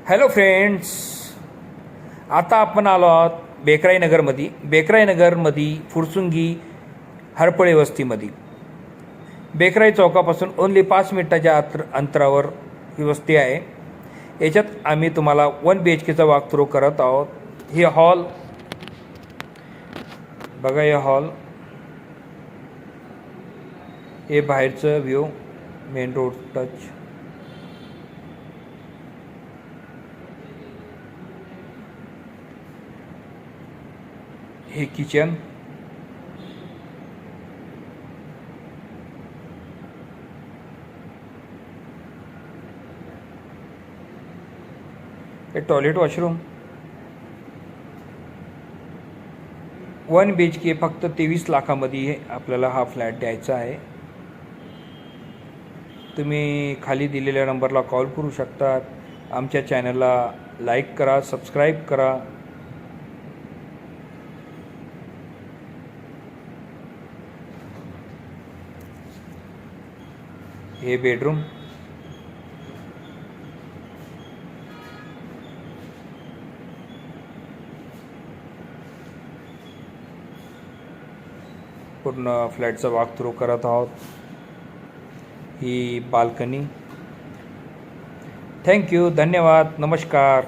Hello friends, आता आपण आलो आहोत बेकराई नगरमध्ये फुरसुंगी हरपळे वस्तीमध्ये. बेकराई चौकापासून ओन्ली 5 मिनिटाच्या अंतरावर ही वस्ती आहे. याच्यात आम्ही तुम्हाला 1 BHKचा वॉक थ्रू करत आहोत. हे हॉल बघा, हे हॉल, हे बाहेरचं व्ह्यू, मेन रोड टच. हे किचन, हे टॉयलेट वॉशरूम. 1 BHK फक्त 23 लाखामध्ये आपल्याला हा फ्लॅट द्यायचा आहे. तुम्ही खाली दिलेल्या नंबरला कॉल करू शकता. आमच्या चॅनलला लाईक करा, सबस्क्राईब करा. हे बेडरूम, पूर्ण फ्लॅटचा वॉक थ्रू करत आहोत. ही बाल्कनी. थँक्यू, धन्यवाद, नमस्कार.